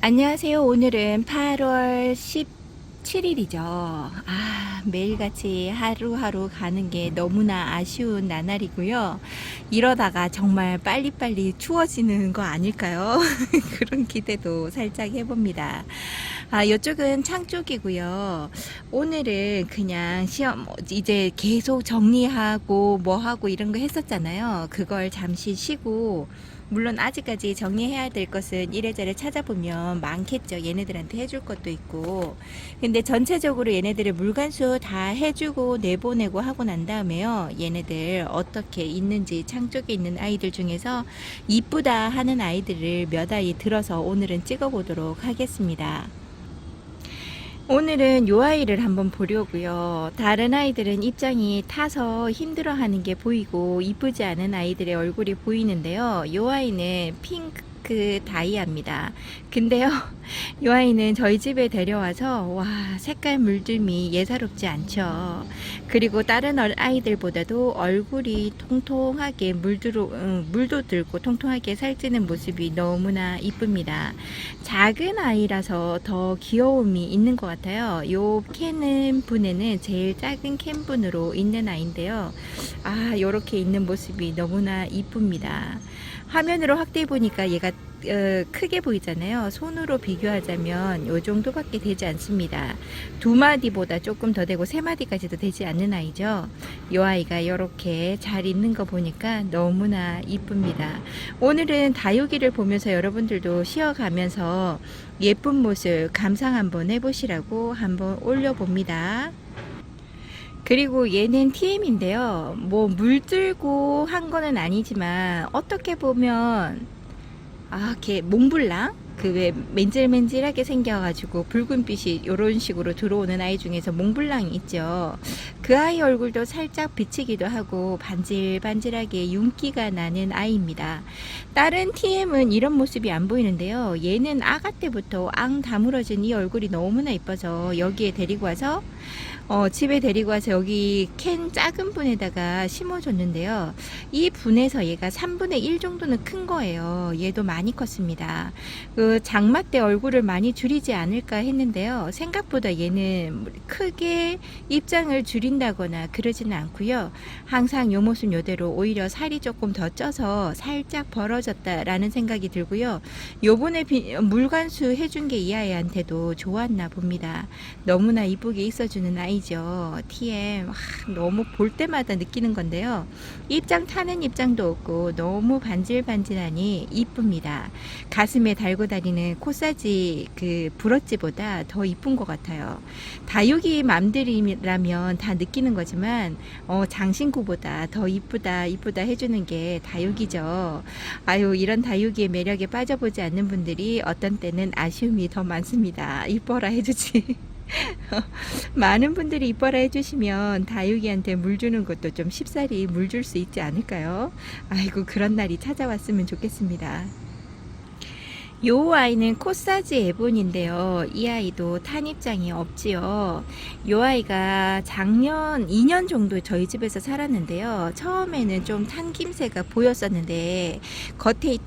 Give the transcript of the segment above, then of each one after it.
안녕하세요. 오늘은 8월 17일이죠. 매일같이 하루하루 가는 게 너무나 아쉬운 나날이고요. 이러다가 정말 빨리빨리 추워지는 거 아닐까요? 그런 기대도 살짝 해봅니다. 이쪽은 창 쪽이고요. 오늘은 그냥 시험, 이제 계속 정리하고 뭐 하고 이런 거 했었잖아요. 그걸 잠시 쉬고, 물론 아직까지 정리해야 될 것은 이래저래 찾아보면 많겠죠. 얘네들한테 해줄 것도 있고. 근데 전체적으로 얘네들의 물관수 다 해주고 내보내고 하고 난 다음에요. 얘네들 어떻게 있는지 창 쪽에 있는 아이들 중에서 이쁘다 하는 아이들을 몇 아이 들어서 오늘은 찍어보도록 하겠습니다. 오늘은 요 아이를 한번 보려고요. 다른 아이들은 입장이 타서 힘들어하는 게 보이고 이쁘지 않은 아이들의 얼굴이 보이는데요. 요 아이는 핑크 다이아입니다. 근데요, 요 아이는 저희 집에 데려와서 와, 색깔 물들미 예사롭지 않죠. 그리고 다른 아이들보다도 얼굴이 통통하게 물도 들고 통통하게 살찌는 모습이 너무나 이쁩니다. 작은 아이라서 더 귀여움이 있는 것 같아요. 요 캔 분에는 제일 작은 캔 분으로 있는 아이인데요. 요렇게 있는 모습이 너무나 이쁩니다. 화면으로 확대해 보니까 얘가 크게 보이잖아요. 손으로 비교하자면 요 정도밖에 되지 않습니다. 두 마디보다 조금 더 되고 세 마디까지도 되지 않는 아이죠. 요 아이가 이렇게 잘 있는 거 보니까 너무나 이쁩니다. 오늘은 다육이를 보면서 여러분들도 쉬어가면서 예쁜 모습 감상 한번 해보시라고 한번 올려봅니다. 그리고 얘는 TM인데요. 뭐 물들고 한 거는 아니지만 어떻게 보면 걔 몽블랑 그 왜 맨질맨질하게 생겨가지고 붉은빛이 이런 식으로 들어오는 아이 중에서 몽블랑이 있죠. 그 아이 얼굴도 살짝 비치기도 하고 반질반질하게 윤기가 나는 아이입니다. 다른 TM은 이런 모습이 안 보이는데요. 얘는 아가 때부터 앙 다물어진 이 얼굴이 너무나 이뻐서 여기에 데리고 와서 집에 데리고 와서 여기 캔 작은 분에다가 심어줬는데요. 이 분에서 얘가 3분의 1 정도는 큰 거예요. 얘도 많이 컸습니다. 그 장마 때 얼굴을 많이 줄이지 않을까 했는데요. 생각보다 얘는 크게 입장을 줄인다거나 그러지는 않고요. 항상 요 모습 요대로 오히려 살이 조금 더 쪄서 살짝 벌어졌다라는 생각이 들고요. 요번에 물관수 해준 게 이 아이한테도 좋았나 봅니다. 너무나 이쁘게 있어주는 아이죠. TM 너무 볼 때마다 느끼는 건데요. 입장 타는 입장도 없고 너무 반질반질하니 이쁩니다. 가슴에 달고 다니는 코사지 그 브러치보다 더 이쁜 것 같아요. 다육이 맘들이라면 다 느끼는 거지만 장신구보다 더 이쁘다 해주는 게 다육이죠. 이런 다육이의 매력에 빠져보지 않는 분들이 어떤 때는 아쉬움이 더 많습니다. 이뻐라 해주지. 많은 분들이 이뻐라 해주시면 다육이한테 물 주는 것도 좀 쉽사리 물 줄 수 있지 않을까요? 그런 날이 찾아왔으면 좋겠습니다. 요 아이는 코사지 에본인데요. 이 아이도 탄 입장이 없지요. 요 아이가 작년 2년 정도 저희 집에서 살았는데요. 처음에는 좀 탄김새가 보였었는데 겉에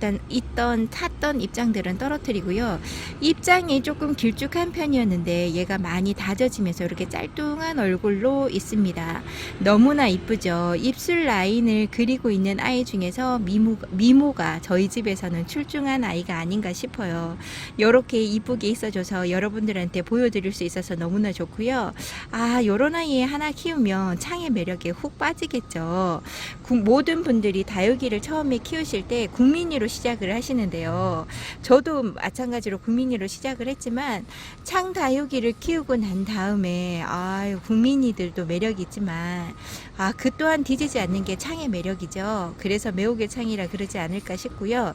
탔던 입장들은 떨어뜨리고요. 입장이 조금 길쭉한 편이었는데 얘가 많이 다져지면서 이렇게 짤뚱한 얼굴로 있습니다. 너무나 이쁘죠. 입술 라인을 그리고 있는 아이 중에서 미모가 저희 집에서는 출중한 아이가 아닌가 싶어요. 이렇게 이쁘게 있어줘서 여러분들한테 보여드릴 수 있어서 너무나 좋고요. 요런 아이 하나 키우면 창의 매력에 훅 빠지겠죠. 모든 분들이 다육이를 처음에 키우실 때 국민이로 시작을 하시는데요. 저도 마찬가지로 국민이로 시작을 했지만 창 다육이를 키우고 난 다음에 국민이들도 매력이 있지만 그 또한 뒤지지 않는 게 창의 매력이죠. 그래서 매혹의 창이라 그러지 않을까 싶고요.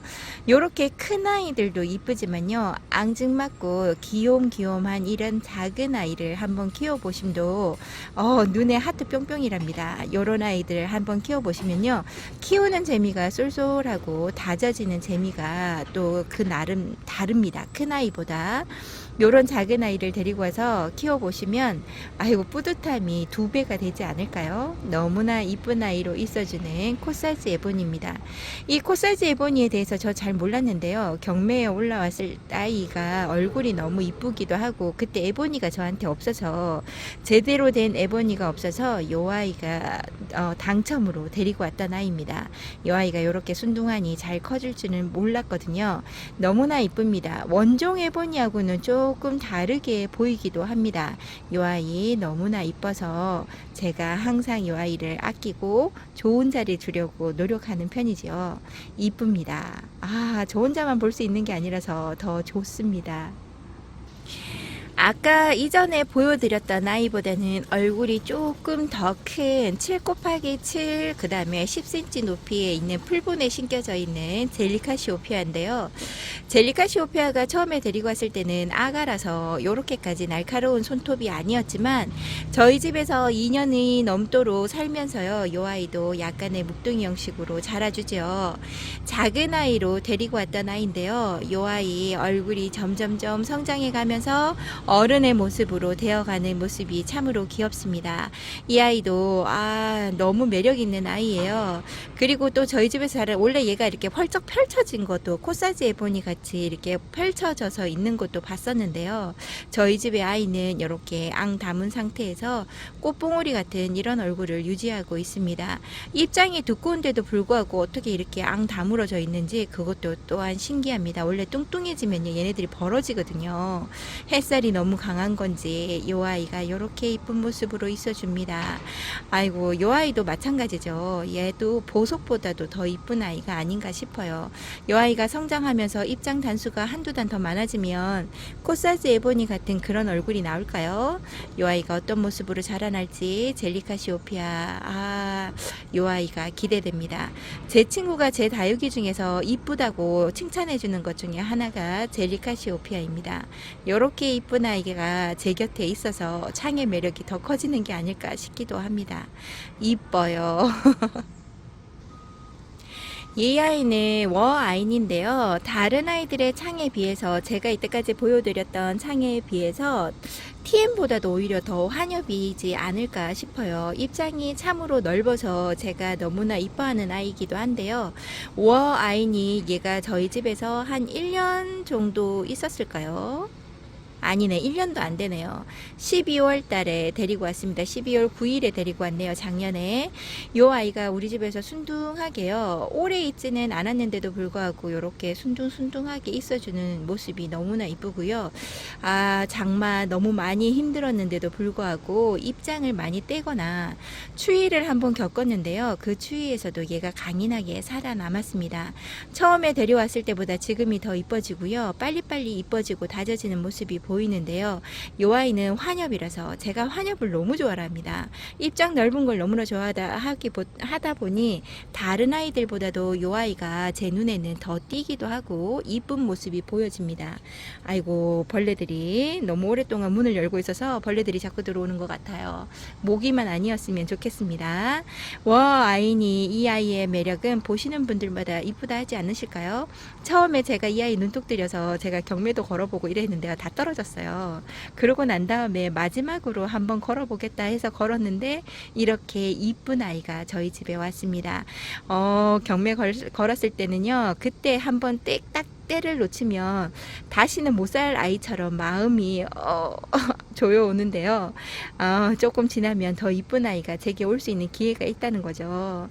요렇게 큰 아이들도 이쁘지만요. 앙증맞고 귀욤한 이런 작은 아이를 한번 키워보심도 눈에 하트 뿅뿅이랍니다. 요런 아이들 한번 키워보시면요. 키우는 재미가 쏠쏠하고 다져지는 재미가 또 그 나름 다릅니다. 큰 아이보다. 요런 작은 아이를 데리고 와서 키워보시면 뿌듯함이 2배가 되지 않을까요? 너무나 이쁜 아이로 있어주는 코사지 에보니입니다. 이 코사지 에보니에 대해서 저 잘 몰랐는데요. 경매에 올라왔을 아이가 얼굴이 너무 이쁘기도 하고, 그때 에보니가 저한테 없어서, 제대로 된 에보니가 없어서 요 아이가 당첨으로 데리고 왔던 아이입니다. 요 아이가 이렇게 순둥하니 잘 커질 줄은 몰랐거든요. 너무나 이쁩니다. 원종 에보니하고는 조금 다르게 보이기도 합니다. 요 아이 너무나 이뻐서 제가 항상 요 아이를 아끼고 좋은 자리 주려고 노력하는 편이지요. 이쁩니다. 저 혼자만 볼 수 있는 게 아니라서 더 좋습니다. 아까 이전에 보여드렸던 아이보다는 얼굴이 조금 더 큰 7 곱하기 7, 그 다음에 10cm 높이에 있는 풀분에 심겨져 있는 젤리카시오피아인데요. 젤리카시오피아가 처음에 데리고 왔을 때는 아가라서 요렇게까지 날카로운 손톱이 아니었지만, 저희 집에서 2년이 넘도록 살면서요, 요 아이도 약간의 묵둥이 형식으로 자라주죠. 작은 아이로 데리고 왔던 아이인데요. 요 아이 얼굴이 점점점 성장해 가면서 어른의 모습으로 되어가는 모습이 참으로 귀엽습니다. 이 아이도 너무 매력 있는 아이예요. 그리고 또 저희 집에서 자란, 원래 얘가 이렇게 펄쩍 펼쳐진 것도, 코사지 에보니 같이 이렇게 펼쳐져서 있는 것도 봤었는데요. 저희 집의 아이는 이렇게 앙 담은 상태에서 꽃봉오리 같은 이런 얼굴을 유지하고 있습니다. 입장이 두꺼운데도 불구하고 어떻게 이렇게 앙 다물어져 있는지 그것도 또한 신기합니다. 원래 뚱뚱해지면 얘네들이 벌어지거든요. 햇살이 너무 강한 건지 요 아이가 이렇게 이쁜 모습으로 있어줍니다. 아이고, 요 아이도 마찬가지죠. 얘도 보석보다도 더 이쁜 아이가 아닌가 싶어요. 요 아이가 성장하면서 입장 단수가 한두 단 더 많아지면 코사지 에보니 같은 그런 얼굴이 나올까요? 요 아이가 어떤 모습으로 자라날지 젤리카시오피아, 요 아이가 기대됩니다. 제 친구가 제 다육이 중에서 이쁘다고 칭찬해주는 것 중에 하나가 젤리카시오피아입니다. 요렇게 이쁜 아이가 제 곁에 있어서 창의 매력이 더 커지는 게 아닐까 싶기도 합니다. 이뻐요. 이 아이는 워아인인데요. 다른 아이들의 창에 비해서, 제가 이때까지 보여드렸던 창에 비해서 TM보다도 오히려 더 환엽이지 않을까 싶어요. 입장이 참으로 넓어서 제가 너무나 이뻐하는 아이이기도 한데요. 워아인이 얘가 저희 집에서 한 1년 정도 있었을까요? 아니네, 1년도 안 되네요. 12월 달에 데리고 왔습니다. 12월 9일에 데리고 왔네요. 작년에. 요 아이가 우리 집에서 순둥하게요, 오래 있지는 않았는데도 불구하고 이렇게 순둥순둥하게 있어주는 모습이 너무나 이쁘고요. 장마 너무 많이 힘들었는데도 불구하고 입장을 많이 떼거나 추위를 한번 겪었는데요. 그 추위에서도 얘가 강인하게 살아남았습니다. 처음에 데려왔을 때보다 지금이 더 이뻐지고요. 빨리빨리 이뻐지고 다져지는 모습이 보이는데요. 요 아이는 환엽이라서 제가 환엽을 너무 좋아합니다. 입장 넓은 걸 너무나 하다 보니 다른 아이들보다도 요 아이가 제 눈에는 더 띄기도 하고 이쁜 모습이 보여집니다. 아이고, 벌레들이 너무 오랫동안 문을 열고 있어서 벌레들이 자꾸 들어오는 것 같아요. 모기만 아니었으면 좋겠습니다. 워아인이, 이 아이의 매력은 보시는 분들마다 이쁘다 하지 않으실까요? 처음에 제가 이 아이 눈독 들여서 제가 경매도 걸어보고 이랬는데요. 다 떨어졌어요. 그러고 난 다음에 마지막으로 한번 걸어보겠다 해서 걸었는데 이렇게 이쁜 아이가 저희 집에 왔습니다. 경매 걸었을 때는요, 그때 한번 딱 때를 놓치면 다시는 못 살 아이처럼 마음이 조여오는데요. 조금 지나면 더 이쁜 아이가 제게 올 수 있는 기회가 있다는 거죠.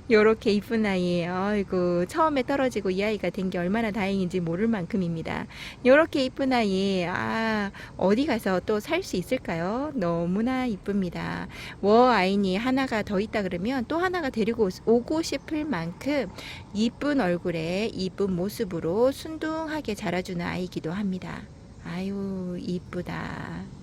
요렇게 이쁜 아이, 아이고, 처음에 떨어지고 이 아이가 된 게 얼마나 다행인지 모를 만큼입니다. 요렇게 이쁜 아이, 어디 가서 또 살 수 있을까요? 너무나 이쁩니다. 워아인이 하나가 더 있다 그러면 또 하나가 데리고 오고 싶을 만큼 이쁜 얼굴에 이쁜 모습으로 순둥하게 자라주는 아이기도 합니다. 아유, 이쁘다.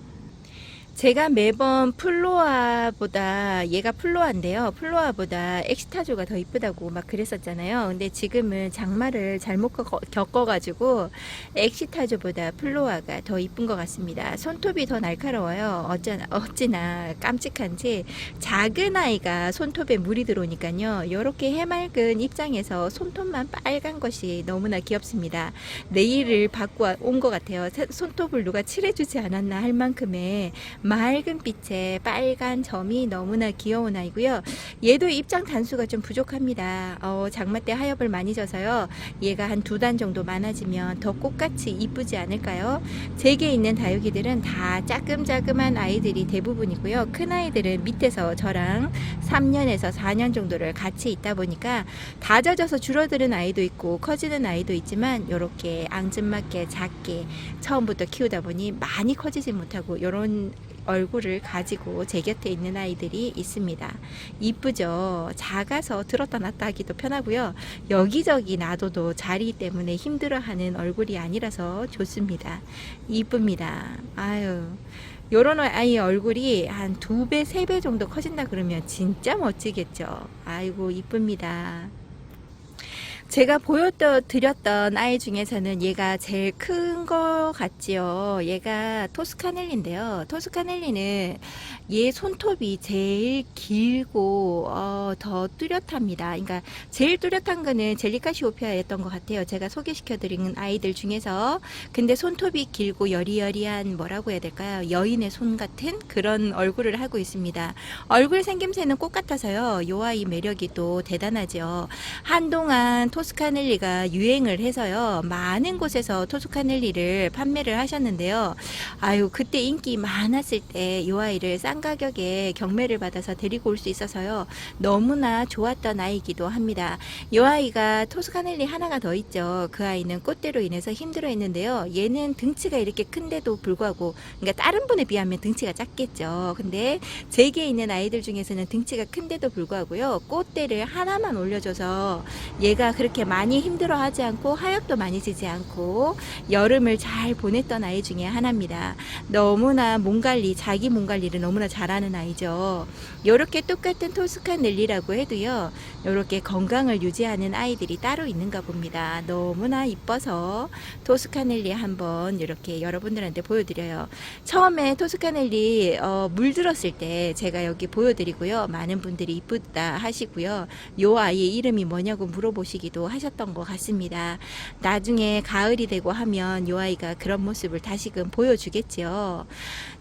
제가 매번 플로아보다, 얘가 플로아인데요, 플로아보다 엑시타조가 더 이쁘다고 막 그랬었잖아요. 근데 지금은 장마를 잘못 겪어가지고 엑시타조보다 플로아가 더 이쁜 것 같습니다. 손톱이 더 날카로워요. 어찌나 깜찍한지. 작은 아이가 손톱에 물이 들어오니까요, 이렇게 해맑은 입장에서 손톱만 빨간 것이 너무나 귀엽습니다. 네일을 받고 온 것 같아요. 손톱을 누가 칠해주지 않았나 할 만큼의 맑은 빛에 빨간 점이 너무나 귀여운 아이고요. 얘도 입장 단수가 좀 부족합니다. 장마 때 하엽을 많이 져서요. 얘가 한 2단 정도 많아지면 더 꽃같이 이쁘지 않을까요? 제게 있는 다육이들은 다 짜끔짜끔한 아이들이 대부분이고요. 큰 아이들은 밑에서 저랑 3년에서 4년 정도를 같이 있다 보니까 다 젖어서 줄어드는 아이도 있고 커지는 아이도 있지만 이렇게 앙증맞게 작게 처음부터 키우다 보니 많이 커지지 못하고 이런 얼굴을 가지고 제 곁에 있는 아이들이 있습니다. 이쁘죠? 작아서 들었다 놨다 하기도 편하고요. 여기저기 놔둬도 자리 때문에 힘들어하는 얼굴이 아니라서 좋습니다. 이쁩니다. 아유, 요런 아이 얼굴이 한 2배, 3배 정도 커진다 그러면 진짜 멋지겠죠. 아이고, 이쁩니다. 제가 보여드렸던 아이 중에서는 얘가 제일 큰 거 같지요. 얘가 토스카넬리인데요. 토스카넬리는 얘 손톱이 제일 길고 더 뚜렷합니다. 그러니까 제일 뚜렷한 거는 젤리카시오피아였던 것 같아요. 제가 소개시켜드린 아이들 중에서. 근데 손톱이 길고 여리여리한 뭐라고 해야 될까요? 여인의 손 같은 그런 얼굴을 하고 있습니다. 얼굴 생김새는 꽃 같아서요. 요 아이 매력이 또 대단하죠. 한동안 토스카넬리가 유행을 해서요. 많은 곳에서 토스카넬리를 판매를 하셨는데요. 아유, 그때 인기 많았을 때 이 아이를 싼 가격에 경매를 받아서 데리고 올 수 있어서요. 너무나 좋았던 아이이기도 합니다. 이 아이가 토스카넬리 하나가 더 있죠. 그 아이는 꽃대로 인해서 힘들어 했는데요. 얘는 등치가 이렇게 큰데도 불구하고, 그러니까 다른 분에 비하면 등치가 작겠죠. 근데 제게 있는 아이들 중에서는 등치가 큰데도 불구하고요. 꽃대를 하나만 올려줘서 얘가 그렇게 많이 힘들어하지 않고 하엽도 많이 지지 않고 여름을 잘 보냈던 아이 중에 하나입니다. 너무나 몸 관리, 자기 몸 관리를 너무나 잘하는 아이죠. 이렇게 똑같은 토스카넬리라고 해도요. 이렇게 건강을 유지하는 아이들이 따로 있는가 봅니다. 너무나 이뻐서 토스카넬리 한번 이렇게 여러분들한테 보여드려요. 처음에 토스카넬리 물들었을 때 제가 여기 보여드리고요. 많은 분들이 이쁘다 하시고요. 요 아이의 이름이 뭐냐고 물어보시기도 하셨던 것 같습니다. 나중에 가을이 되고 하면 요 아이가 그런 모습을 다시금 보여주겠죠.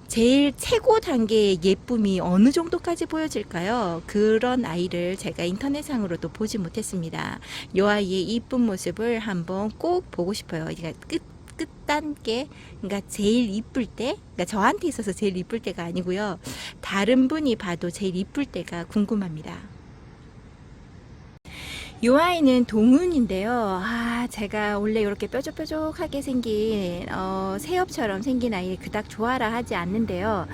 제일 최고 단계의 예쁨이 어느 정도까지 보여질까요? 그런 아이를 제가 인터넷상으로도 보지 못했습니다. 요 아이의 이쁜 모습을 한번 꼭 보고 싶어요. 그러니까 끝 단계, 그러니까 제일 이쁠 때, 그러니까 저한테 있어서 제일 이쁠 때가 아니고요. 다른 분이 봐도 제일 이쁠 때가 궁금합니다. 이 아이는 동은인데요. 제가 원래 이렇게 뾰족뾰족하게 생긴 새엽처럼 생긴 아이 그닥 좋아라 하지 않는데요.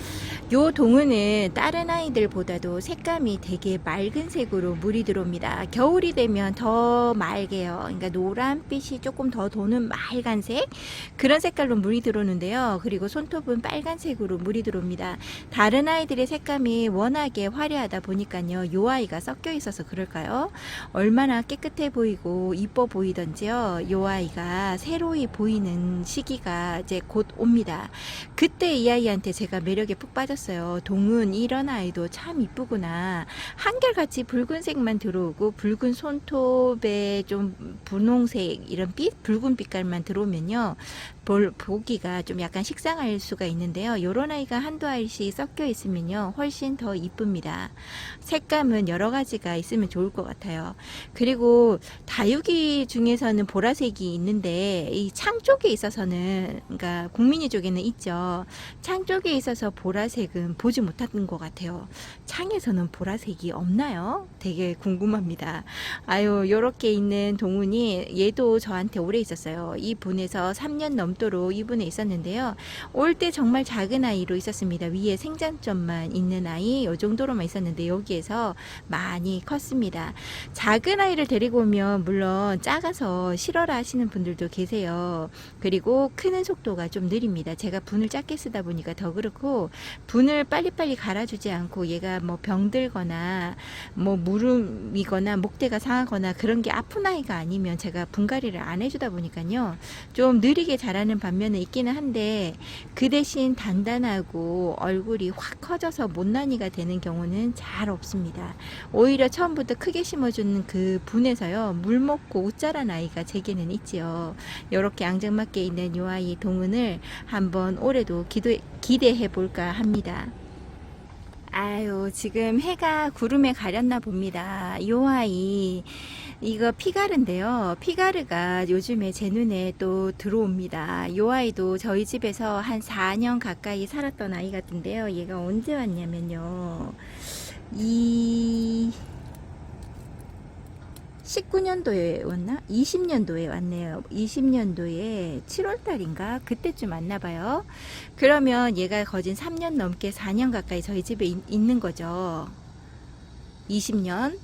요 동은은 다른 아이들보다도 색감이 되게 맑은 색으로 물이 들어옵니다. 겨울이 되면 더 맑게요. 그러니까 노란빛이 조금 더 도는 맑은색, 그런 색깔로 물이 들어오는데요. 그리고 손톱은 빨간색으로 물이 들어옵니다. 다른 아이들의 색감이 워낙에 화려하다 보니까요. 요 아이가 섞여 있어서 그럴까요? 얼마나 깨끗해 보이고 이뻐 보이던지요. 요 아이가 새로이 보이는 시기가 이제 곧 옵니다. 그때 이 아이한테 제가 매력에 푹 빠졌어요. 동은 이런 아이도 참 이쁘구나. 한결같이 붉은색만 들어오고 붉은 손톱에 좀 분홍색 이런 붉은 빛깔만 들어오면요. 보기가 좀 약간 식상할 수가 있는데요. 요런 아이가 한두 알씩 섞여 있으면요. 훨씬 더 이쁩니다. 색감은 여러 가지가 있으면 좋을 것 같아요. 그리고 다육이 중에서는 보라색이 있는데 이 창 쪽에 있어서는, 그러니까 국민이 쪽에는 있죠. 창 쪽에 있어서 보라색은 보지 못하는 것 같아요. 창에서는 보라색이 없나요? 되게 궁금합니다. 아유, 요렇게 있는 동훈이 얘도 저한테 오래 있었어요. 이 분에서 3년 넘도록 이분에 있었는데요. 올 때 정말 작은 아이로 있었습니다. 위에 생장점만 있는 아이 요 정도로만 있었는데 여기에서 많이 컸습니다. 작은 아이를 데리고 오면 물론 작아서 싫어라 하시는 분들도 계세요. 그리고 크는 속도가 좀 느립니다. 제가 분을 작게 쓰다 보니까 더 그렇고, 분을 빨리빨리 갈아주지 않고 얘가 뭐 병들거나 뭐 무름이거나 목대가 상하거나 그런 게 아픈 아이가 아니면 제가 분갈이를 안 해주다 보니까요. 좀 느리게 자라는 반면에 있기는 한데 그 대신 단단하고 얼굴이 확 커져서 못난이가 되는 경우는 잘 없습니다. 오히려 처음부터 크게 심어주는 그 분해서요 물 먹고 웃자란 아이가 제게는 있지요. 이렇게 앙증맞게 있는 요 아이 동은을 한번 올해도 기대해 볼까 합니다. 아유, 지금 해가 구름에 가렸나 봅니다. 요 아이, 이거 피가르인데요. 피가르가 요즘에 제 눈에 또 들어옵니다. 요 아이도 저희 집에서 한 4년 가까이 살았던 아이 같은데요. 얘가 언제 왔냐면요. 19년도에 왔나? 20년도에 왔네요. 20년도에 7월달인가? 그때쯤 왔나봐요. 그러면 얘가 거진 3년 넘게 4년 가까이 저희 집에 있는 거죠. 20년?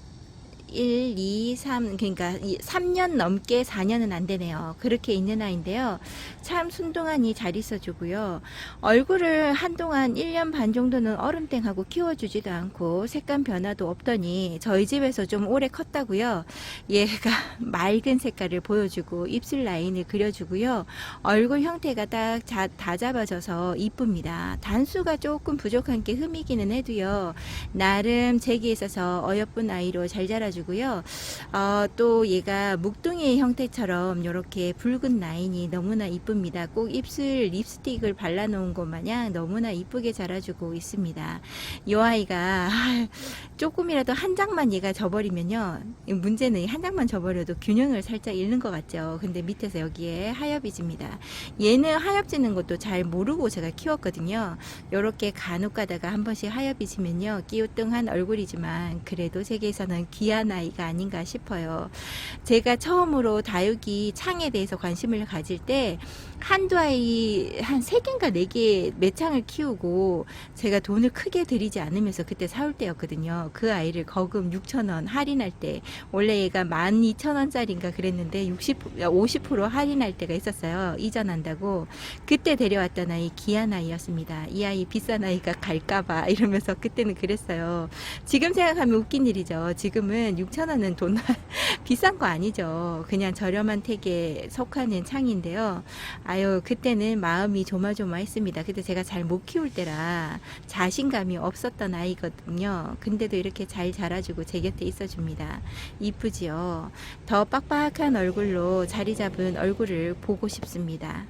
1, 2, 3, 그러니까 3년 넘게 4년은 안 되네요. 그렇게 있는 아이인데요. 참 순둥하니 잘 있어주고요. 얼굴을 한동안 1년 반 정도는 얼음땡하고 키워주지도 않고 색감 변화도 없더니 저희 집에서 좀 오래 컸다고요. 얘가 맑은 색깔을 보여주고 입술 라인을 그려주고요. 얼굴 형태가 딱 다 잡아져서 이쁩니다. 단수가 조금 부족한 게 흠이기는 해도요. 나름 제기에 있어서 어여쁜 아이로 잘 자라주고 고요. 또 얘가 묵둥이 형태처럼 이렇게 붉은 라인이 너무나 이쁩니다. 꼭 입술 립스틱을 발라놓은 것 마냥 너무나 이쁘게 자라주고 있습니다. 이 아이가 조금이라도 한 장만 얘가 져버리면요. 문제는 한 장만 져버려도 균형을 살짝 잃는 것 같죠. 근데 밑에서 여기에 하엽이 집니다. 얘는 하엽 지는 것도 잘 모르고 제가 키웠거든요. 이렇게 간혹 가다가 한 번씩 하엽이 지면요. 끼우뚱한 얼굴이지만 그래도 세계에서는 귀한 아이가 아닌가 싶어요. 제가 처음으로 다육이 창에 대해서 관심을 가질 때 한두 아이 한 3개인가 4개 매창을 키우고 제가 돈을 크게 들이지 않으면서 그때 사올 때였거든요. 그 아이를 거금 6,000원 할인할 때 원래 얘가 12,000원짜리인가 그랬는데 50% 할인할 때가 있었어요. 이전한다고. 그때 데려왔던 아이 귀한 아이였습니다. 이 아이 비싼 아이가 갈까봐 이러면서 그때는 그랬어요. 지금 생각하면 웃긴 일이죠. 지금은 6,000원은 돈 비싼 거 아니죠. 그냥 저렴한 택에 속하는 창인데요. 아유, 그때는 마음이 조마조마했습니다. 그때 제가 잘 못 키울 때라 자신감이 없었던 아이거든요. 근데도 이렇게 잘 자라주고 제 곁에 있어줍니다. 이쁘지요. 더 빡빡한 얼굴로 자리 잡은 얼굴을 보고 싶습니다.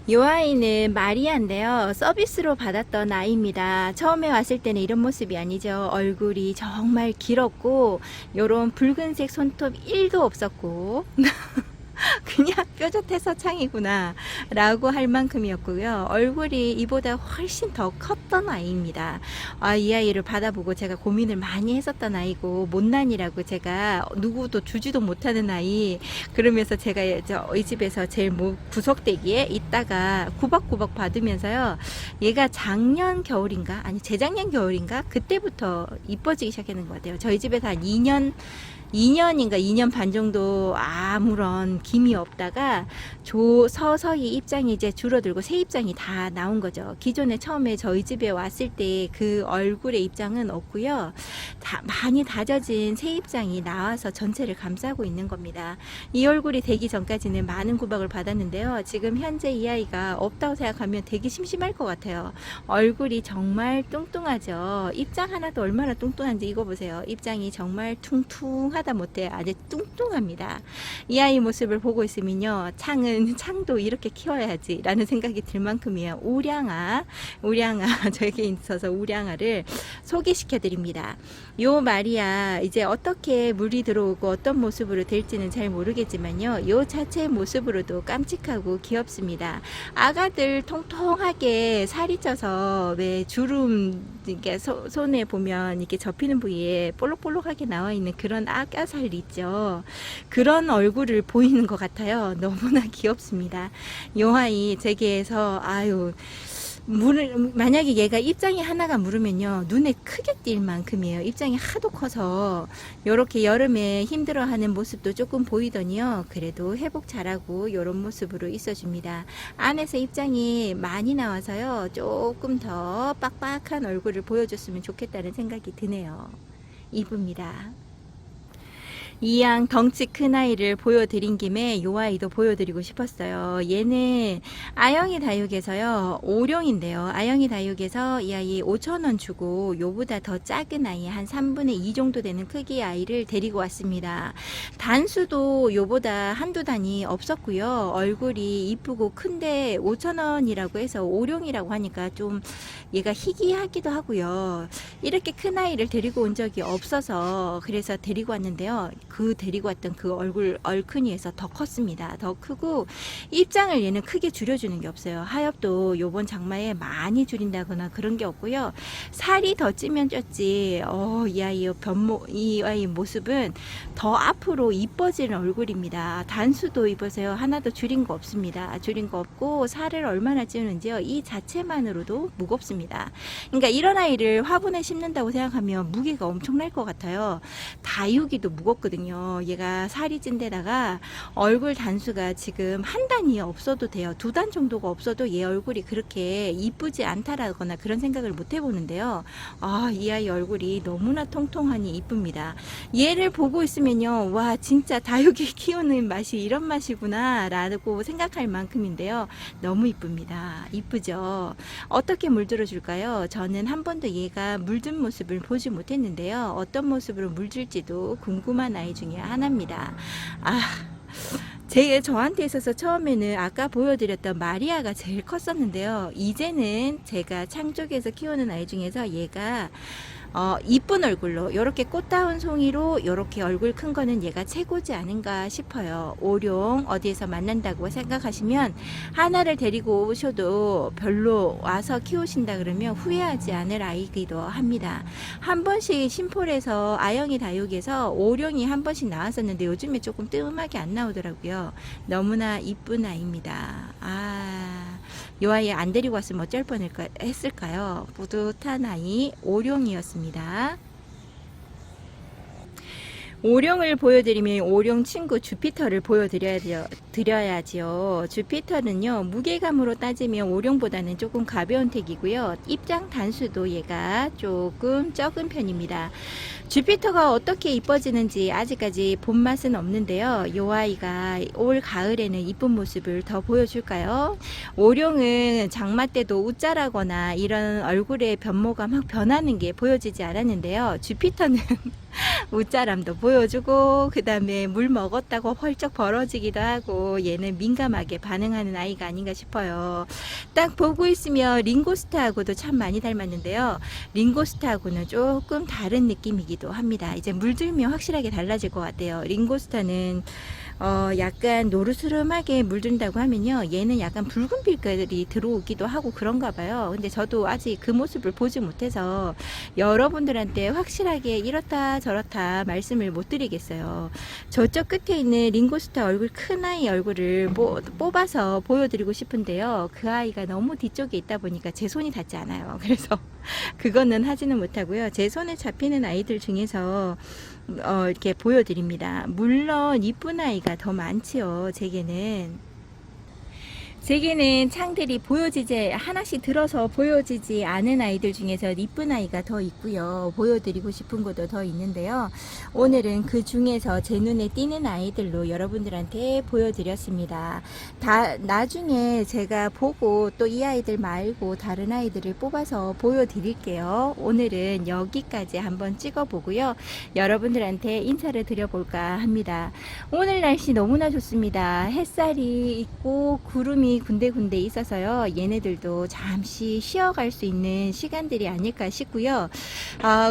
이 아이는 마리아인데요. 서비스로 받았던 아이입니다. 처음에 왔을 때는 이런 모습이 아니죠. 얼굴이 정말 길었고 요런 붉은색 손톱 1도 없었고 그냥 뾰족해서 창이구나 라고 할 만큼이었고요. 얼굴이 이보다 훨씬 더 컸던 아이입니다. 이 아이를 받아보고 제가 고민을 많이 했었던 아이고 못난이라고 제가 누구도 주지도 못하는 아이. 그러면서 제가 이 집에서 제일 구석대기에 있다가 구박구박 받으면서요. 얘가 작년 겨울인가 아니 재작년 겨울인가 그때부터 이뻐지기 시작하는 것 같아요. 저희 집에서 한 2년인가 2년 반 정도 아무런 김이 없다가 서서히 입장이 이제 줄어들고 새 입장이 다 나온 거죠. 기존에 처음에 저희 집에 왔을 때 그 얼굴의 입장은 없고요. 많이 다져진 새 입장이 나와서 전체를 감싸고 있는 겁니다. 이 얼굴이 되기 전까지는 많은 구박을 받았는데요. 지금 현재 이 아이가 없다고 생각하면 되게 심심할 것 같아요. 얼굴이 정말 뚱뚱하죠. 입장 하나도 얼마나 뚱뚱한지 이거 보세요. 입장이 정말 퉁퉁하다 못해 아주 뚱뚱합니다. 이 아이 모습을 보고 있으면요. 창도 이렇게 키워야지 라는 생각이 들 만큼이에요. 우량아 저에게 있어서 우량아를 소개시켜 드립니다. 요 마리아 이제 어떻게 물이 들어오고 어떤 모습으로 될지는 잘 모르겠지만요. 요 자체의 모습으로도 깜찍하고 귀엽습니다. 아가들 통통하게 살이 쪄서 왜 주름 이렇게 손에 보면 이렇게 접히는 부위에 볼록볼록하게 나와 있는 그런 아가살 있죠. 그런 얼굴을 보이는 것 같아요. 너무나 귀엽습니다. 요 아이 제게에서 만약에 얘가 입장이 하나가 무르면요 눈에 크게 띌 만큼이에요. 입장이 하도 커서 요렇게 여름에 힘들어하는 모습도 조금 보이더니요 그래도 회복 잘하고 요런 모습으로 있어줍니다. 안에서 입장이 많이 나와서요 조금 더 빡빡한 얼굴을 보여줬으면 좋겠다는 생각이 드네요. 이쁩니다. 이양 덩치 큰 아이를 보여드린 김에 요 아이도 보여드리고 싶었어요. 얘는 아영이 다육에서요, 오룡인데요. 아영이 다육에서 이 아이 5,000원 주고 요보다 더 작은 아이 한 3분의 2 정도 되는 크기의 아이를 데리고 왔습니다. 단수도 요보다 한두 단이 없었고요. 얼굴이 이쁘고 큰데 5,000원이라고 해서 오룡이라고 하니까 좀 얘가 희귀하기도 하고요. 이렇게 큰 아이를 데리고 온 적이 없어서 그래서 데리고 왔는데요. 그 데리고 왔던 그 얼굴 얼큰이에서 더 컸습니다. 더 크고 입장을 얘는 크게 줄여주는 게 없어요. 하엽도 요번 장마에 많이 줄인다거나 그런 게 없고요. 살이 더 찌면 쪘지. 이 아이 모습은 더 앞으로 이뻐지는 얼굴입니다. 단수도 입으세요. 하나도 줄인 거 없습니다. 줄인 거 없고 살을 얼마나 찌는지요. 이 자체만으로도 무겁습니다. 그러니까 이런 아이를 화분에 심는다고 생각하면 무게가 엄청날 것 같아요. 다육이도 무겁거든요. 얘가 살이 찐 데다가 얼굴 단수가 지금 한 단이 없어도 돼요. 2단 정도가 없어도 얘 얼굴이 그렇게 이쁘지 않다라거나 그런 생각을 못 해보는데요. 이 아이 얼굴이 너무나 통통하니 이쁩니다. 얘를 보고 있으면요, 와 진짜 다육이 키우는 맛이 이런 맛이구나 라고 생각할 만큼인데요. 너무 이쁩니다. 이쁘죠. 어떻게 물들어 줄까요? 저는 한 번도 얘가 물든 모습을 보지 못했는데요. 어떤 모습으로 물들지도 궁금한 아이 중에 하나입니다. 저한테 있어서 처음에는 아까 보여드렸던 마리아가 제일 컸었는데요. 이제는 제가 창쪽에서 키우는 아이 중에서 얘가 이쁜 얼굴로 요렇게 꽃다운 송이로 요렇게 얼굴 큰 거는 얘가 최고지 않은가 싶어요. 오룡 어디에서 만난다고 생각하시면 하나를 데리고 오셔도 별로 와서 키우신다 그러면 후회하지 않을 아이기도 합니다. 한 번씩 심폴에서 아영이 다육에서 오룡이 한 번씩 나왔었는데 요즘에 조금 뜸하게 안 나오더라고요. 너무나 이쁜 아이입니다. 요 아이 안 데리고 왔으면 어쩔 뻔했을까요? 뿌듯한 아이 오룡이었습니다. 오룡을 보여드리면 오룡 친구 주피터를 보여드려야지요. 주피터는요, 무게감으로 따지면 오룡보다는 조금 가벼운 택이고요. 입장 단수도 얘가 조금 적은 편입니다. 주피터가 어떻게 이뻐지는지 아직까지 본맛은 없는데요. 요 아이가 올 가을에는 이쁜 모습을 더 보여줄까요? 오룡은 장마 때도 웃자라거나 이런 얼굴의 변모가 막 변하는 게 보여지지 않았는데요. 주피터는 웃자람도 보여주고 그 다음에 물 먹었다고 펄쩍 벌어지기도 하고 얘는 민감하게 반응하는 아이가 아닌가 싶어요. 딱 보고 있으면 링고스타하고도 참 많이 닮았는데요. 링고스타하고는 조금 다른 느낌이기도 합니다. 이제 물들면 확실하게 달라질 것 같아요. 링고스타는 약간 노르스름하게 물든다고 하면요, 얘는 약간 붉은 빛깔이 들어오기도 하고 그런가 봐요. 근데 저도 아직 그 모습을 보지 못해서 여러분들한테 확실하게 이렇다 저렇다 말씀을 못 드리겠어요. 저쪽 끝에 있는 링고스타 얼굴, 큰 아이 얼굴을 뽑아서 보여드리고 싶은데요, 그 아이가 너무 뒤쪽에 있다 보니까 제 손이 닿지 않아요. 그래서 그거는 하지는 못하고요. 제 손에 잡히는 아이들 중에서 이렇게 보여드립니다. 물론 이쁜 아이가 더 많지요. 제게는 창들이 하나씩 들어서 보여지지 않은 아이들 중에서 이쁜 아이가 더 있고요. 보여드리고 싶은 것도 더 있는데요. 오늘은 그 중에서 제 눈에 띄는 아이들로 여러분들한테 보여드렸습니다. 나중에 제가 보고 또 이 아이들 말고 다른 아이들을 뽑아서 보여드릴게요. 오늘은 여기까지 한번 찍어보고요. 여러분들한테 인사를 드려볼까 합니다. 오늘 날씨 너무나 좋습니다. 햇살이 있고 구름이 군데군데 있어서요, 얘네들도 잠시 쉬어갈 수 있는 시간들이 아닐까 싶고요.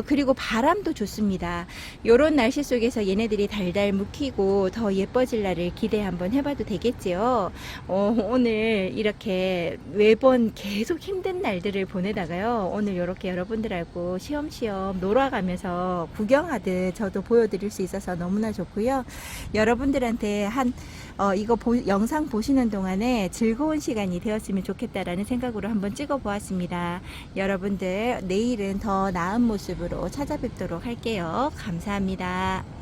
그리고 바람도 좋습니다. 요런 날씨 속에서 얘네들이 달달 묵히고 더 예뻐질 날을 기대 한번 해봐도 되겠지요. 오늘 이렇게 매번 계속 힘든 날들을 보내다가요, 오늘 이렇게 여러분들하고 쉬엄쉬엄 놀아가면서 구경하듯 저도 보여드릴 수 있어서 너무나 좋고요. 여러분들한테 영상 보시는 동안에 즐거운 시간이 되었으면 좋겠다라는 생각으로 한번 찍어 보았습니다. 여러분들 내일은 더 나은 모습으로 찾아뵙도록 할게요. 감사합니다.